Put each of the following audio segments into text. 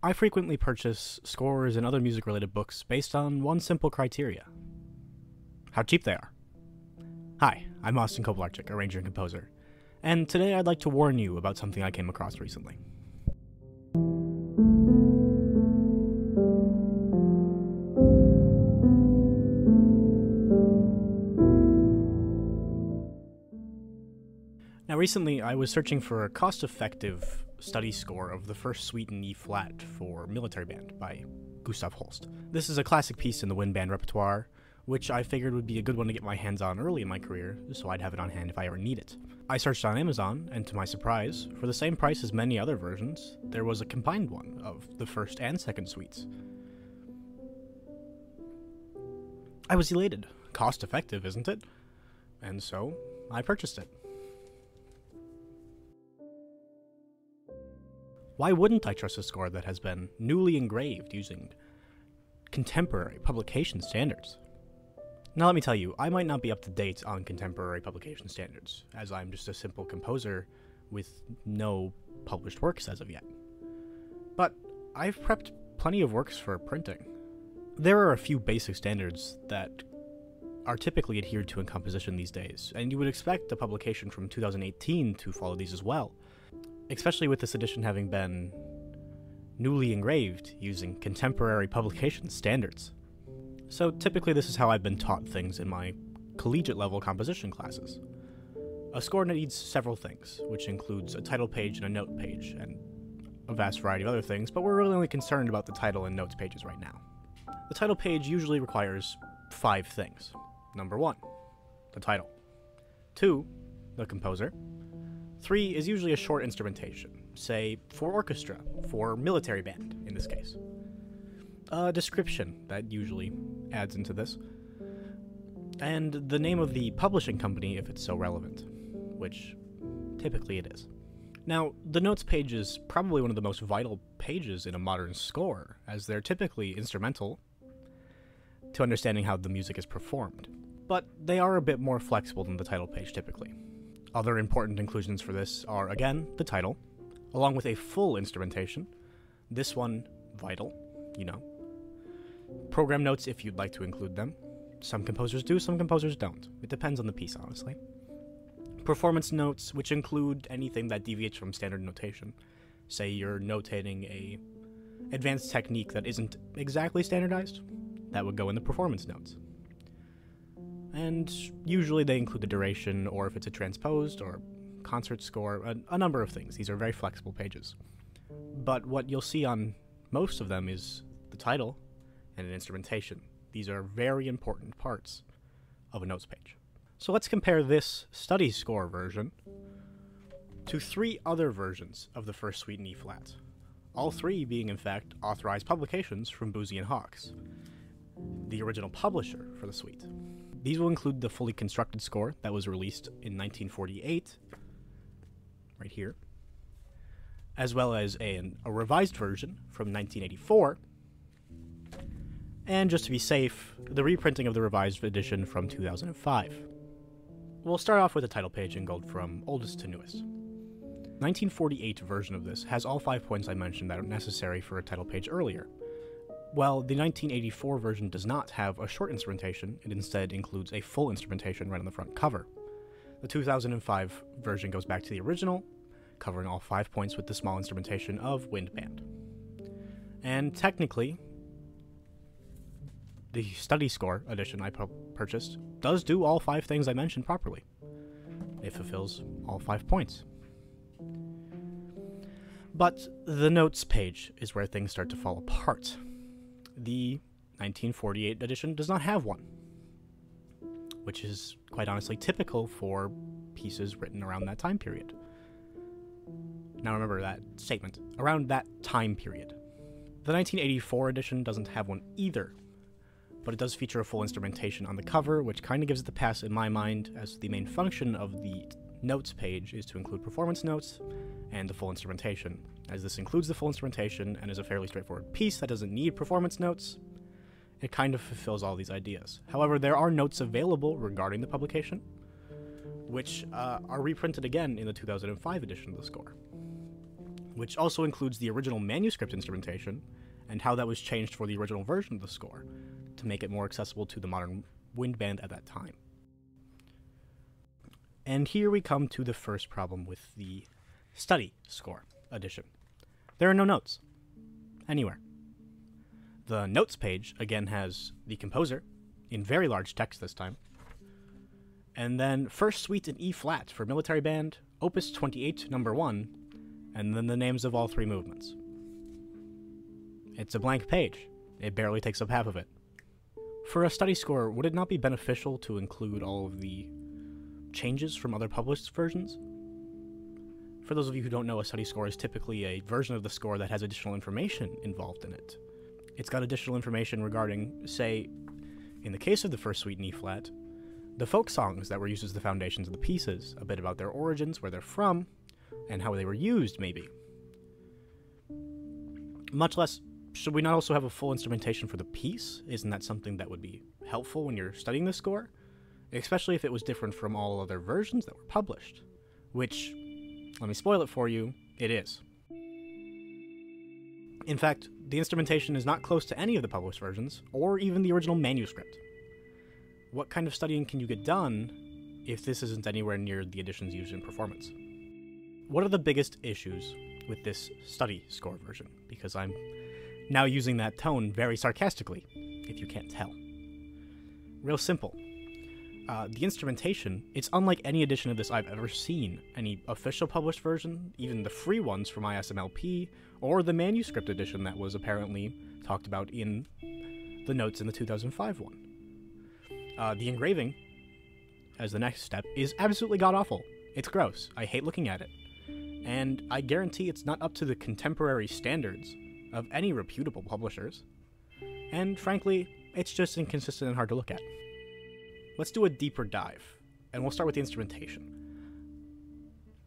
I frequently purchase scores and other music-related books based on one simple criteria: how cheap they are. Hi, I'm Austin Kobylarczyk, arranger and composer, and today I'd like to warn you about something I came across recently. Now recently I was searching for a cost-effective study score of the first suite in E-flat for Military Band by Gustav Holst. This is a classic piece in the wind band repertoire, which I figured would be a good one to get my hands on early in my career, so I'd have it on hand if I ever need it. I searched on Amazon, and to my surprise, for the same price as many other versions, there was a combined one of the first and second suites. I was elated. Cost-effective, isn't it? And so, I purchased it. Why wouldn't I trust a score that has been newly engraved using contemporary publication standards? Now let me tell you, I might not be up to date on contemporary publication standards, as I'm just a simple composer with no published works as of yet. But I've prepped plenty of works for printing. There are a few basic standards that are typically adhered to in composition these days, and you would expect a publication from 2018 to follow these as well, especially with this edition having been newly engraved using contemporary publication standards. So typically this is how I've been taught things in my collegiate level composition classes. A score needs several things, which includes a title page and a note page, and a vast variety of other things, but we're really only concerned about the title and notes pages right now. The title page usually requires 5 things. Number 1, the title. 2, the composer. 3 is usually a short instrumentation, say for orchestra, for military band in this case. A description that usually adds into this, and the name of the publishing company if it's so relevant, which typically it is. Now, the notes page is probably one of the most vital pages in a modern score, as they're typically instrumental to understanding how the music is performed, but they are a bit more flexible than the title page typically. Other important inclusions for this are, again, the title, along with a full instrumentation. This one, vital, you know. Program notes if you'd like to include them. Some composers do, some composers don't. It depends on the piece, honestly. Performance notes, which include anything that deviates from standard notation. Say you're notating a advanced technique that isn't exactly standardized, that would go in the performance notes. And usually they include the duration, or if it's a transposed or concert score, a number of things. These are very flexible pages. But what you'll see on most of them is the title and an instrumentation. These are very important parts of a notes page. So let's compare this study score version to 3 other versions of the first suite in E-flat. All 3 being, in fact, authorized publications from Boosey and Hawkes, the original publisher for the suite. These will include the fully constructed score that was released in 1948, right here, as well as a revised version from 1984, and just to be safe, the reprinting of the revised edition from 2005. We'll start off with the title page and go from oldest to newest. 1948 version of this has all 5 points I mentioned that are necessary for a title page earlier. Well, the 1984 version does not have a short instrumentation, it instead includes a full instrumentation right on the front cover. The 2005 version goes back to the original, covering all 5 points with the small instrumentation of wind band. And technically, the study score edition I purchased does do all 5 things I mentioned properly. It fulfills all 5 points. But the notes page is where things start to fall apart. The 1948 edition does not have one, which is quite honestly typical for pieces written around that time period. Now remember that statement, around that time period. The 1984 edition doesn't have one either, but it does feature a full instrumentation on the cover, which kind of gives it the pass in my mind, as the main function of the notes page is to include performance notes and the full instrumentation. As this includes the full instrumentation and is a fairly straightforward piece that doesn't need performance notes, it kind of fulfills all these ideas. However, there are notes available regarding the publication, which are reprinted again in the 2005 edition of the score. which also includes the original manuscript instrumentation and how that was changed for the original version of the score to make it more accessible to the modern wind band at that time. And here we come to the first problem with the study score edition. There are no notes anywhere. The notes page, again, has the composer, in very large text this time, and then First Suite in E-flat for military band, Opus 28, number 1, and then the names of all 3 movements. It's a blank page. It barely takes up half of it. For a study score, would it not be beneficial to include all of the changes from other published versions? For those of you who don't know, a study score is typically a version of the score that has additional information involved in it. It's got additional information regarding, say, in the case of the First Suite in E-flat, the folk songs that were used as the foundations of the pieces, a bit about their origins, where they're from, and how they were used, maybe. Much less, should we not also have a full instrumentation for the piece? Isn't that something that would be helpful when you're studying the score? Especially if it was different from all other versions that were published. Which, let me spoil it for you, it is. In fact, the instrumentation is not close to any of the published versions, or even the original manuscript. What kind of studying can you get done if this isn't anywhere near the editions used in performance? What are the biggest issues with this study score version? Because I'm now using that tone very sarcastically, if you can't tell. Real simple. The instrumentation, it's unlike any edition of this I've ever seen. Any official published version, even the free ones from ISMLP, or the manuscript edition that was apparently talked about in the notes in the 2005 one. The engraving, as the next step, is absolutely god-awful. It's gross. I hate looking at it. And I guarantee it's not up to the contemporary standards of any reputable publishers. And frankly, it's just inconsistent and hard to look at. Let's do a deeper dive, and we'll start with the instrumentation.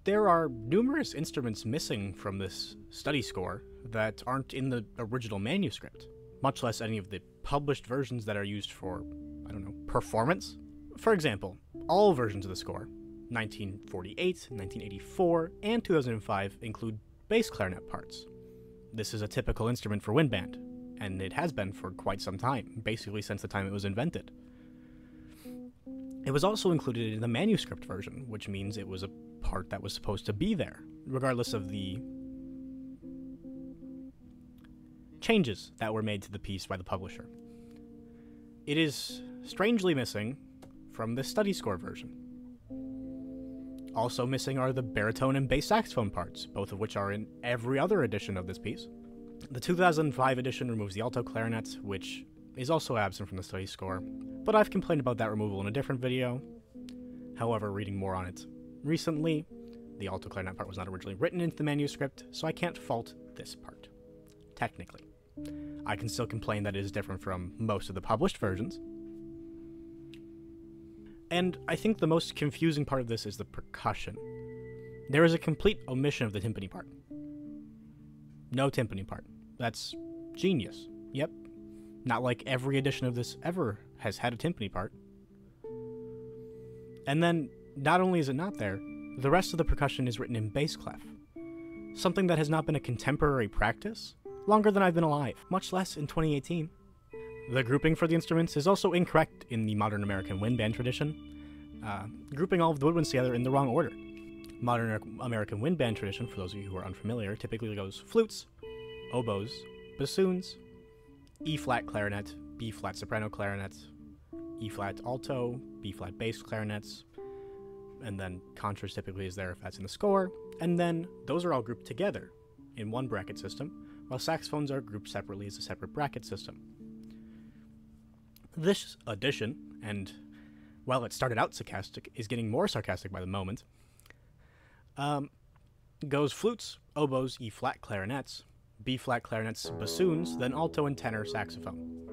There are numerous instruments missing from this study score that aren't in the original manuscript, much less any of the published versions that are used for, I don't know, performance. For example, all versions of the score, 1948, 1984, and 2005, include bass clarinet parts. This is a typical instrument for wind band, and it has been for quite some time, basically since the time it was invented. It was also included in the manuscript version, which means it was a part that was supposed to be there, regardless of the changes that were made to the piece by the publisher. It is strangely missing from the study score version. Also missing are the baritone and bass saxophone parts, both of which are in every other edition of this piece. The 2005 edition removes the alto clarinet, which is also absent from the study score, but I've complained about that removal in a different video. However, reading more on it recently, the alto clarinet part was not originally written into the manuscript, so I can't fault this part, technically. I can still complain that it is different from most of the published versions. And I think the most confusing part of this is the percussion. There is a complete omission of the timpani part. No timpani part. That's genius. Yep. Not like every edition of this ever has had a timpani part. And then, not only is it not there, the rest of the percussion is written in bass clef. Something that has not been a contemporary practice longer than I've been alive, much less in 2018. The grouping for the instruments is also incorrect in the modern American wind band tradition, grouping all of the woodwinds together in the wrong order. Modern American wind band tradition, for those of you who are unfamiliar, typically goes flutes, oboes, bassoons, E-flat clarinet, B-flat soprano clarinet, E-flat alto, B-flat bass clarinets, and then contras typically is there if that's in the score, and then those are all grouped together in one bracket system, while saxophones are grouped separately as a separate bracket system. This edition, and while it started out sarcastic, is getting more sarcastic by the moment, goes flutes, oboes, E-flat clarinets, B-flat clarinets, bassoons, then alto and tenor saxophone.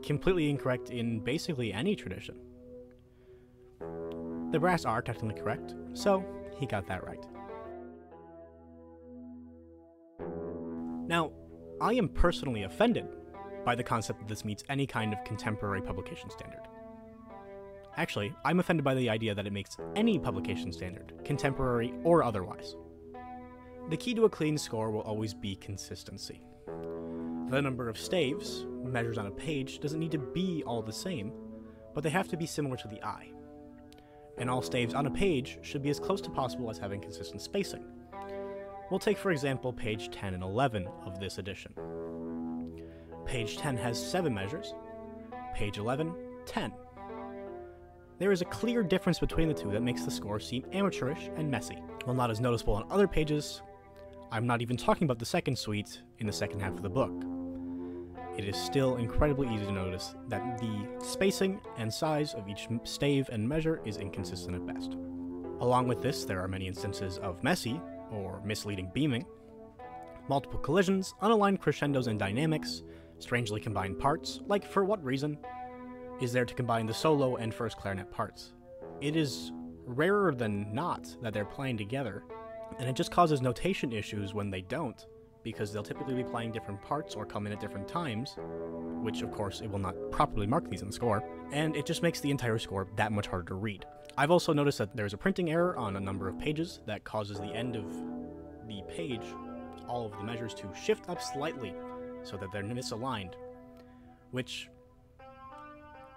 Completely incorrect in basically any tradition. The brass are technically correct, so he got that right. Now, I am personally offended by the concept that this meets any kind of contemporary publication standard. Actually, I'm offended by the idea that it makes any publication standard, contemporary or otherwise. The key to a clean score will always be consistency. The number of staves, measures on a page, doesn't need to be all the same, but they have to be similar to the eye. And all staves on a page should be as close to possible as having consistent spacing. We'll take, for example, page 10 and 11 of this edition. Page 10 has 7 measures, page 11, 10. There is a clear difference between the two that makes the score seem amateurish and messy. While not as noticeable on other pages, I'm not even talking about the second suite in the second half of the book. It is still incredibly easy to notice that the spacing and size of each stave and measure is inconsistent at best. Along with this, there are many instances of messy, or misleading beaming, multiple collisions, unaligned crescendos and dynamics, strangely combined parts, like for what reason is there to combine the solo and first clarinet parts? It is rarer than not that they're playing together, and it just causes notation issues when they don't, because they'll typically be playing different parts or come in at different times, which of course it will not properly mark these in the score, and it just makes the entire score that much harder to read. I've also noticed that there's a printing error on a number of pages that causes the end of the page, all of the measures to shift up slightly so that they're misaligned, which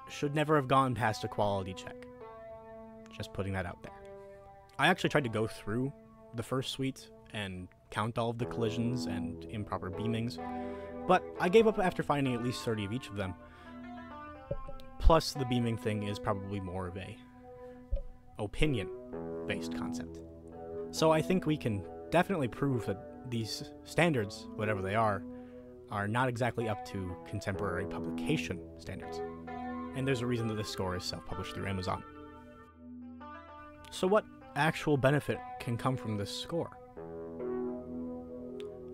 should never have gone past a quality check. Just putting that out there. I actually tried to go through the first suite and count all of the collisions and improper beamings, but I gave up after finding at least 30 of each of them. Plus, the beaming thing is probably more of a opinion-based concept. So I think we can definitely prove that these standards, whatever they are not exactly up to contemporary publication standards. And there's a reason that this score is self-published through Amazon. So what actual benefit can come from this score?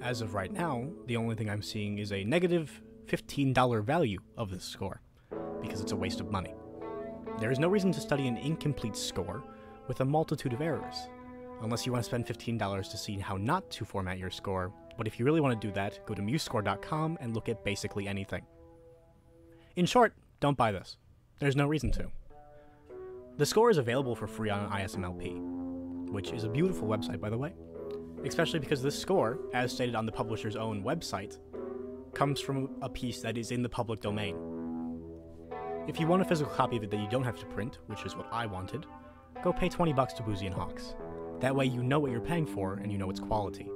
As of right now, the only thing I'm seeing is a negative $15 value of this score, because it's a waste of money. There is no reason to study an incomplete score with a multitude of errors, unless you want to spend $15 to see how not to format your score, but if you really want to do that, go to musescore.com and look at basically anything. In short, don't buy this. There's no reason to. The score is available for free on ISMLP, which is a beautiful website, by the way, especially because this score, as stated on the publisher's own website, comes from a piece that is in the public domain. If you want a physical copy of it that you don't have to print, which is what I wanted, go pay $20 to Boozy and Hawks. That way you know what you're paying for and you know its quality.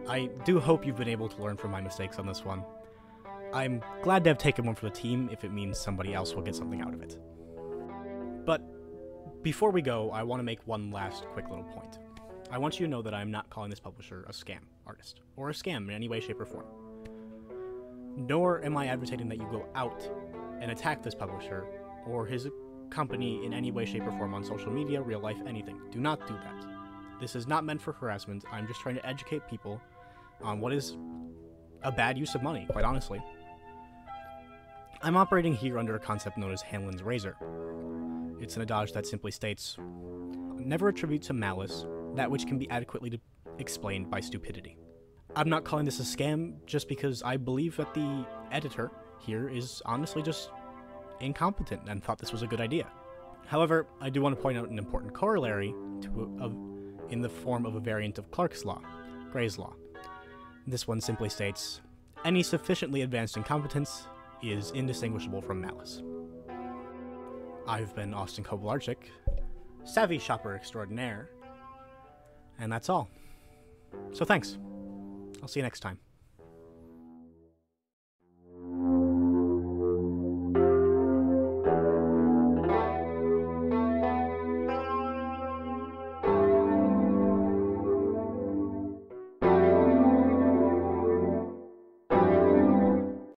I do hope you've been able to learn from my mistakes on this one. I'm glad to have taken one for the team if it means somebody else will get something out of it. But before we go, I want to make one last quick little point. I want you to know that I'm not calling this publisher a scam artist, or a scam in any way, shape, or form. Nor am I advocating that you go out and attack this publisher or his company in any way, shape, or form on social media, real life, anything. Do not do that. This is not meant for harassment. I'm just trying to educate people on what is a bad use of money, quite honestly. I'm operating here under a concept known as Hanlon's razor. It's an adage that simply states, never attribute to malice that which can be adequately explained by stupidity. I'm not calling this a scam just because I believe that the editor here is honestly just incompetent and thought this was a good idea. However, I do want to point out an important corollary in the form of a variant of Clark's law, Gray's law. This one simply states, any sufficiently advanced incompetence is indistinguishable from malice. I've been Austin Kobylarczyk, savvy shopper extraordinaire, and that's all. So thanks. I'll see you next time.